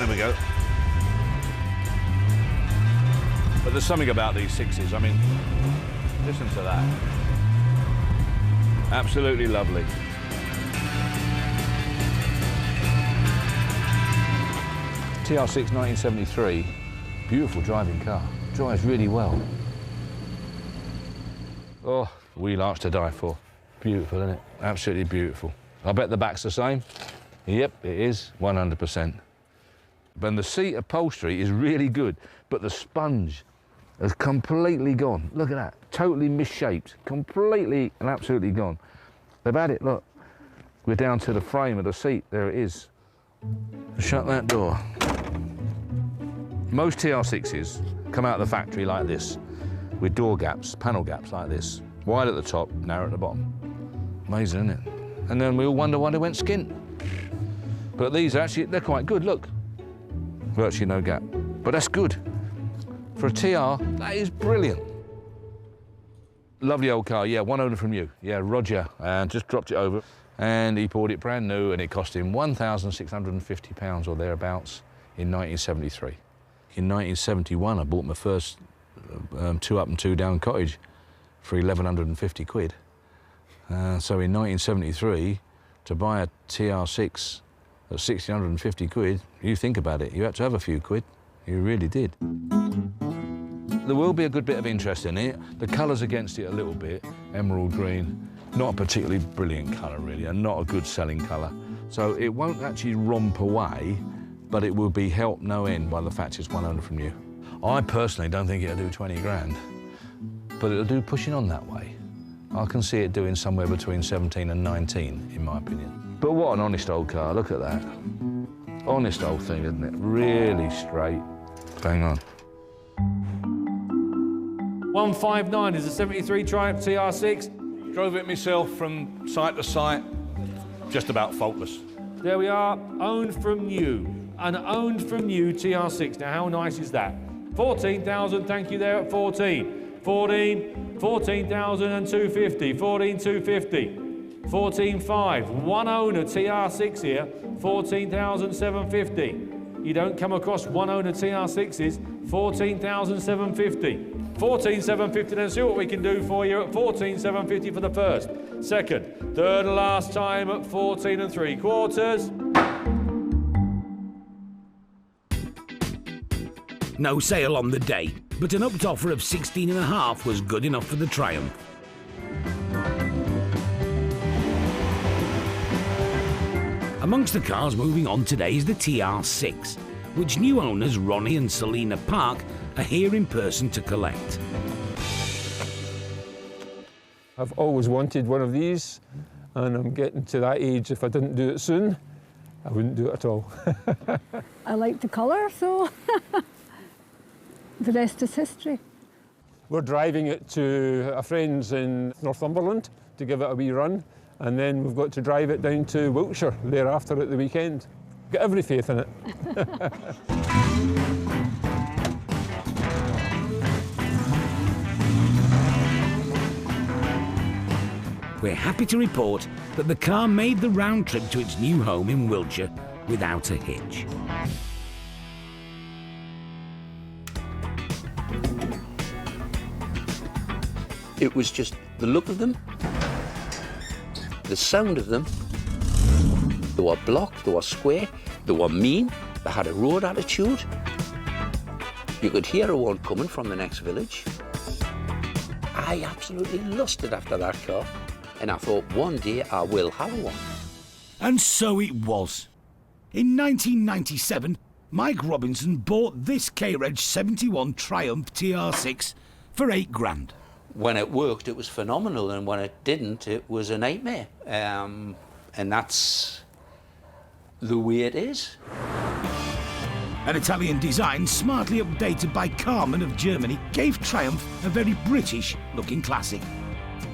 There we go. But there's something about these sixes. I mean, listen to that. Absolutely lovely. TR6 1973, beautiful driving car. Drives really well. Oh, wheel arch to die for. Beautiful, isn't it? Absolutely beautiful. I bet the back's the same. Yep, it is, 100%. But the seat upholstery is really good, but the sponge has completely gone. Look at that, totally misshaped, completely and absolutely gone. They've had it, look. We're down to the frame of the seat, there it is. Shut that door. Most TR6s come out of the factory like this, with door gaps, panel gaps like this. Wide at the top, narrow at the bottom. Amazing, isn't it? And then we all wonder why they went skint. But these are actually, they're quite good, look. Virtually no gap, but that's good. For a TR, that is brilliant. Lovely old car, yeah, one owner from you. Yeah, Roger, and just dropped it over. And he bought it brand new, and it cost him £1,650 or thereabouts in 1973. In 1971, I bought my first 2 up and 2 down cottage for 1,150 quid. So in 1973, to buy a TR6 at 1,650 quid, you think about it, you had to have a few quid. You really did. There will be a good bit of interest in it. The colour's against it a little bit, emerald green. Not a particularly brilliant colour, really, and not a good selling colour. So it won't actually romp away, but it will be helped no end by the fact it's one owner from you. I personally don't think it'll do 20 grand, but it'll do pushing on that way. I can see it doing somewhere between 17 and 19, in my opinion. But what an honest old car, look at that. Honest old thing, isn't it? Really straight. Bang on. 159 is a 73 Triumph TR6. Drove it myself from site to site, just about faultless. There we are, owned from new. An owned from new TR6. Now, how nice is that? 14,000, thank you there at 14. 14,250, 14,250, 14,500. One owner TR6 here, 14,750. You don't come across one owner TR6s, 14,750. 14,750, then see what we can do for you at 14,750 for the first. Second, third and last time at 14 3/4. No sale on the day, but an upped offer of 16.5 was good enough for the Triumph. Amongst the cars moving on today is the TR6, which new owners Ronnie and Selina Park are here in person to collect. I've always wanted one of these, and I'm getting to that age, if I didn't do it soon, I wouldn't do it at all. I like the colour, so the rest is history. We're driving it to a friend's in Northumberland to give it a wee run, and then we've got to drive it down to Wiltshire thereafter at the weekend. Got every faith in it. We're happy to report that the car made the round trip to its new home in Wiltshire without a hitch. It was just the look of them, the sound of them. They were blocked, they were square, they were mean, they had a road attitude. You could hear a one coming from the next village. I absolutely lusted after that car, and I thought one day I will have one. And so it was. In 1997, Mike Robinson bought this K-Reg 71 Triumph TR6 for 8 grand. When it worked, it was phenomenal, and when it didn't, it was a nightmare. And that's the way it is. An Italian design smartly updated by Carmen of Germany gave Triumph a very British-looking classic.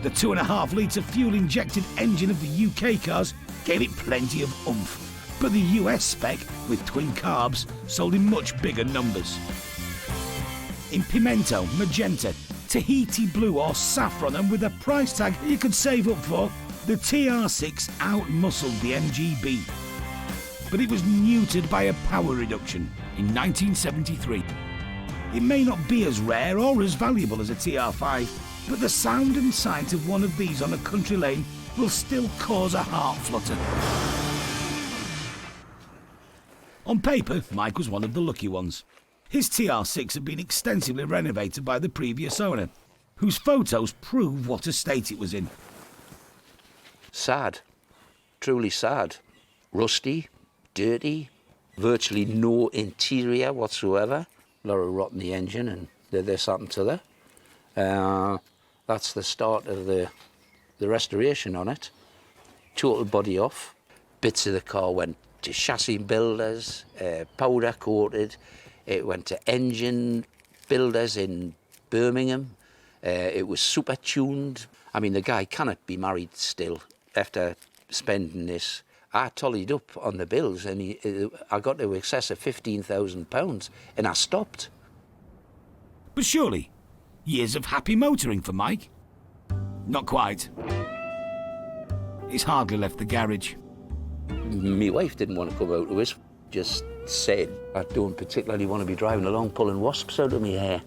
The 2.5-litre fuel-injected engine of the UK cars gave it plenty of oomph, but the US spec, with twin carbs, sold in much bigger numbers. In pimento, magenta, Tahiti blue or saffron, and with a price tag you could save up for, the TR6 out-muscled the MGB. but it was neutered by a power reduction in 1973. It may not be as rare or as valuable as a TR5, but the sound and sight of one of these on a country lane will still cause a heart flutter. On paper, Mike was one of the lucky ones. His TR6 had been extensively renovated by the previous owner, whose photos prove what a state it was in. Sad, truly sad. Rusty, dirty, virtually no interior whatsoever. A lot of rot in the engine and this happened to there. That's the start of the restoration on it. Total body off. Bits of the car went to chassis builders, powder coated. It went to engine builders in Birmingham. It was super tuned. I mean, the guy cannot be married still after spending this. I tollied up on the bills and I got to excess of £15,000 and I stopped. But surely, years of happy motoring for Mike? Not quite. He's hardly left the garage. My wife didn't want to come out to us, just said, I don't particularly want to be driving along pulling wasps out of my hair.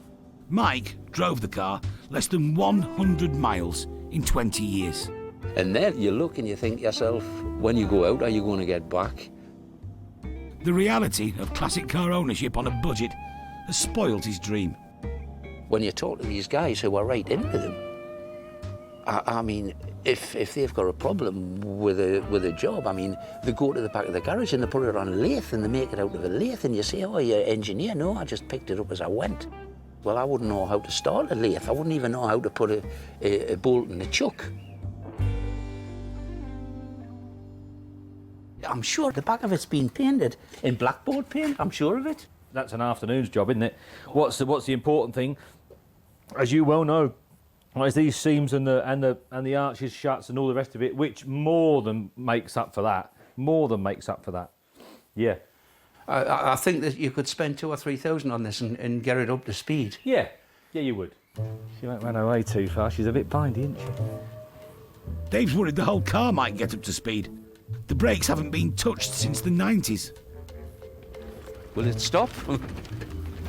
Mike drove the car less than 100 miles in 20 years. And then you look and you think to yourself, when you go out, are you going to get back? The reality of classic car ownership on a budget has spoiled his dream. When you talk to these guys who are right into them, I mean, if they've got a problem with a job, I mean, they go to the back of the garage and they put it on a lathe and they make it out of a lathe and you say, oh, you're an engineer? No, I just picked it up as I went. Well, I wouldn't know how to start a lathe. I wouldn't even know how to put a bolt in a chuck. I'm sure the back of it's been painted in blackboard paint. I'm sure of it. That's an afternoon's job, isn't it? What's the important thing? As you well know, is these seams and the arches, shuts, and all the rest of it, which more than makes up for that. More than makes up for that. Yeah. I think that you could spend 2,000 or 3,000 on this and get it up to speed. Yeah. Yeah, you would. She won't run away too far. She's a bit bindy, isn't she? Dave's worried the whole car might get up to speed. The brakes haven't been touched since the 90s. Will it stop? Would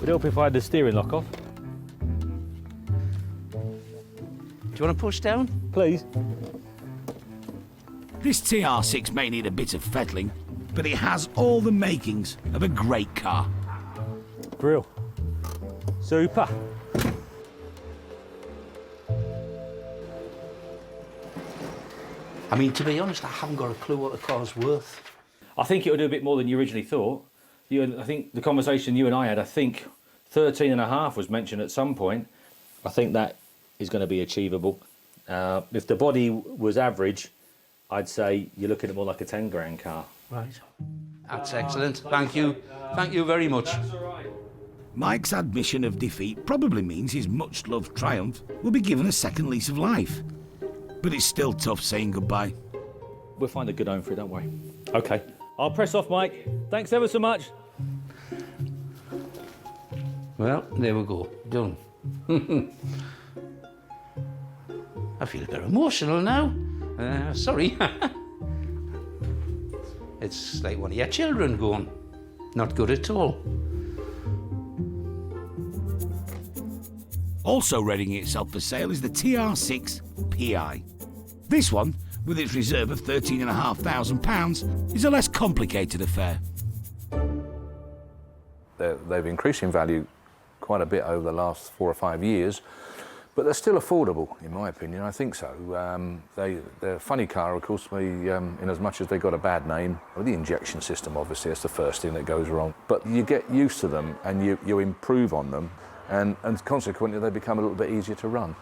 help if I had the steering lock off. Do you want to push down? Please. This TR6 may need a bit of fettling, but it has all the makings of a great car. Brill. Super. I mean, to be honest, I haven't got a clue what the car's worth. I think it'll do a bit more than you originally thought. I think the conversation you and I had, I think 13.5 was mentioned at some point. I think that is going to be achievable. If the body was average, I'd say you're looking at more like a 10 grand car. Right. That's excellent. Thank you. Thank you very much. That's all right. Mike's admission of defeat probably means his much-loved Triumph will be given a second lease of life. But it's still tough saying goodbye. We'll find a good home for it, don't worry. OK. I'll press off, Mike. Thanks ever so much. Well, there we go. Done. I feel a bit emotional now. Sorry. It's like one of your children going. Not good at all. Also readying itself for sale is the TR6 PI. This one, with its reserve of £13,500, is a less complicated affair. They've increased in value quite a bit over the last 4 or 5 years, but they're still affordable, in my opinion. I think so. They're a funny car, of course, in as much as they got a bad name. Well, the injection system, obviously, that's the first thing that goes wrong. But you get used to them and you improve on them, and consequently they become a little bit easier to run.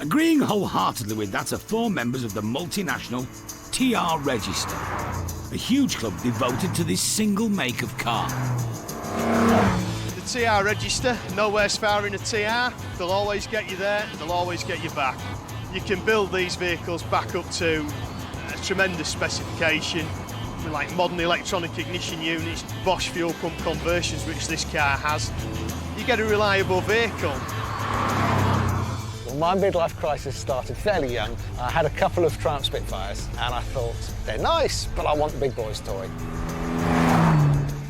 Agreeing wholeheartedly with that are 4 members of the multinational TR Register, a huge club devoted to this single make of car. The TR Register, nowhere's far in a TR. They'll always get you there, they'll always get you back. You can build these vehicles back up to a tremendous specification, like modern electronic ignition units, Bosch fuel pump conversions, which this car has. You get a reliable vehicle. Well, my midlife crisis started fairly young. I had a couple of Triumph Spitfires, and I thought, they're nice, but I want the big boy's toy.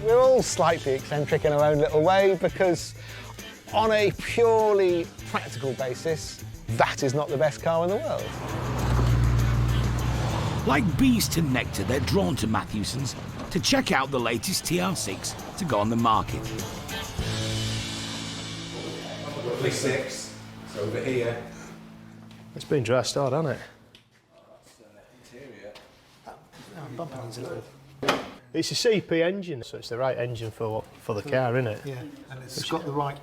We're all slightly eccentric in our own little way, because on a purely practical basis, that is not the best car in the world. Like bees to nectar, they're drawn to Matthewson's to check out the latest TR6 to go on the market. Roughly 6. It's over here. It's been dressed hard, hasn't it? It's a CP engine, so it's the right engine for the car, isn't it? Yeah, and it's got the right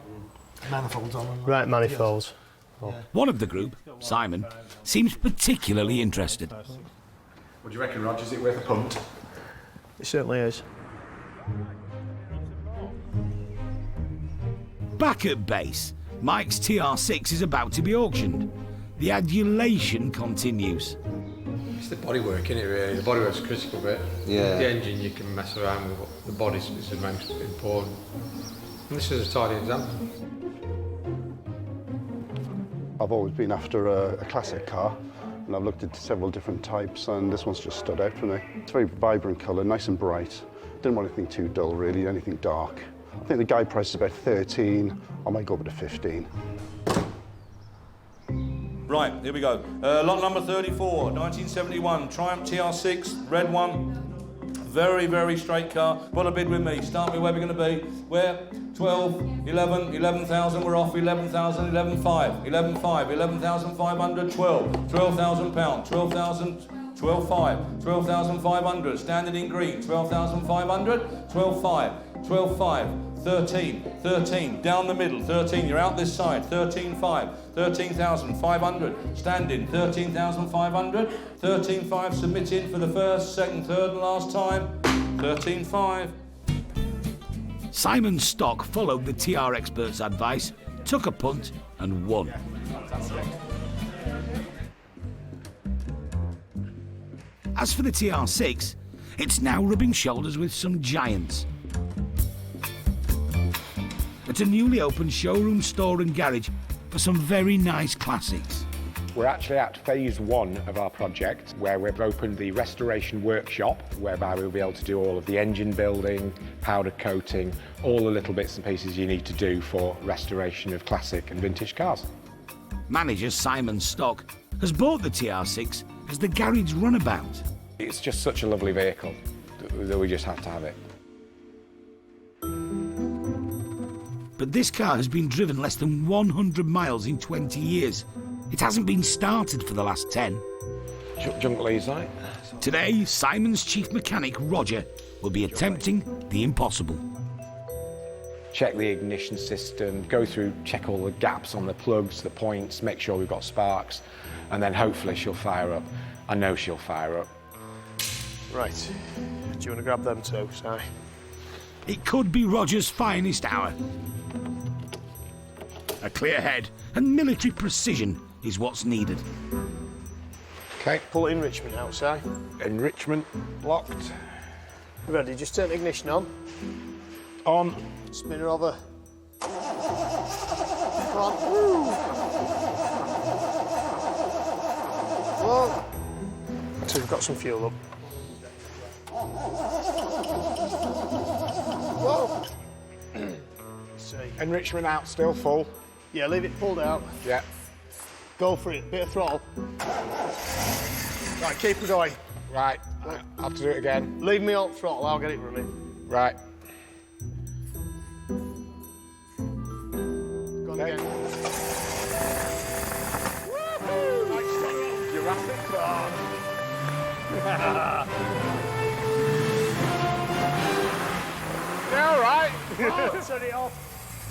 manifolds on them. Right manifolds. Yeah. One of the group, Simon, seems particularly interested. What do you reckon, Rog? Is it worth a punt? It certainly is. Back at base, Mike's TR6 is about to be auctioned. The adulation continues. It's the bodywork, isn't it, really? The bodywork's a critical bit. Yeah. The engine you can mess around with, the body is the most important. And this is a tidy example. I've always been after a classic car, and I've looked at several different types, and this one's just stood out for me. It's a very vibrant colour, nice and bright. Didn't want anything too dull, really, anything dark. I think the guide price is about 13. I might go up to 15. Right, here we go. Lot number 34, 1971, Triumph TR6, red one. Very, very straight car. Put a bid with me. Start me where we're going to be. Where? 12, 11, 11,000, we're off. 11,000, 11,500, 11,500, 11,500, 12. 12,000 pounds, 12,000, 12,500, 12,500. Standard in green, 12,500, 12,500, 12,500. 13, 13, down the middle, 13, you're out this side, 13,500, 13,500, standing, 13,500, 13,500, submitting for the first, second, third and last time, 13,500. Simon Stock followed the TR expert's advice, took a punt and won. As for the TR6, it's now rubbing shoulders with some giants. At a newly opened showroom, store and garage for some very nice classics. We're actually at phase 1 of our project, where we've opened the restoration workshop, whereby we'll be able to do all of the engine building, powder coating, all the little bits and pieces you need to do for restoration of classic and vintage cars. Manager Simon Stock has bought the TR6 as the garage runabout. It's just such a lovely vehicle that we just have to have it. But this car has been driven less than 100 miles in 20 years. It hasn't been started for the last 10. Junk leads, right? Today, Simon's chief mechanic, Roger, will be attempting the impossible. Check the ignition system, go through, check all the gaps on the plugs, the points, make sure we've got sparks, and then hopefully she'll fire up. I know she'll fire up. Right. Do you want to grab them too, Si? It could be Roger's finest hour. A clear head and military precision is what's needed. Okay. Pull enrichment out, Si. Enrichment locked. Ready, just turn the ignition on. On. Spin her over. Come on. Whoa. So we've got some fuel up. Whoa. See. Enrichment out, still full. Yeah, leave it pulled out. Yeah. Go for it, bit of throttle. Right, keep it going. Right, I'll have to do it again. Leave me on throttle, I'll get it running. Right. Go on again. Woohoo! Jurassic Park. Yeah, all right. Oh, turn it off.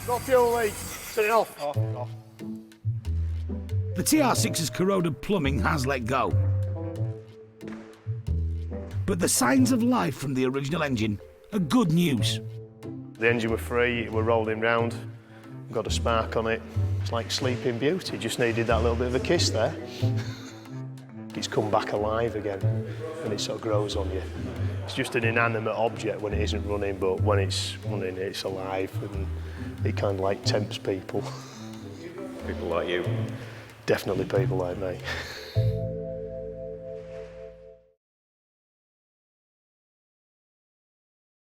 Got fuel leak. Turn it off. Off. The TR6's corroded plumbing has let go. But the signs of life from the original engine are good news. The engine was free, it was rolling round, got a spark on it. It's like Sleeping Beauty, just needed that little bit of a kiss there. It's come back alive again, and it sort of grows on you. It's just an inanimate object when it isn't running, but when it's running, it's alive, and it kind of like tempts people. People like you. definitely people like me.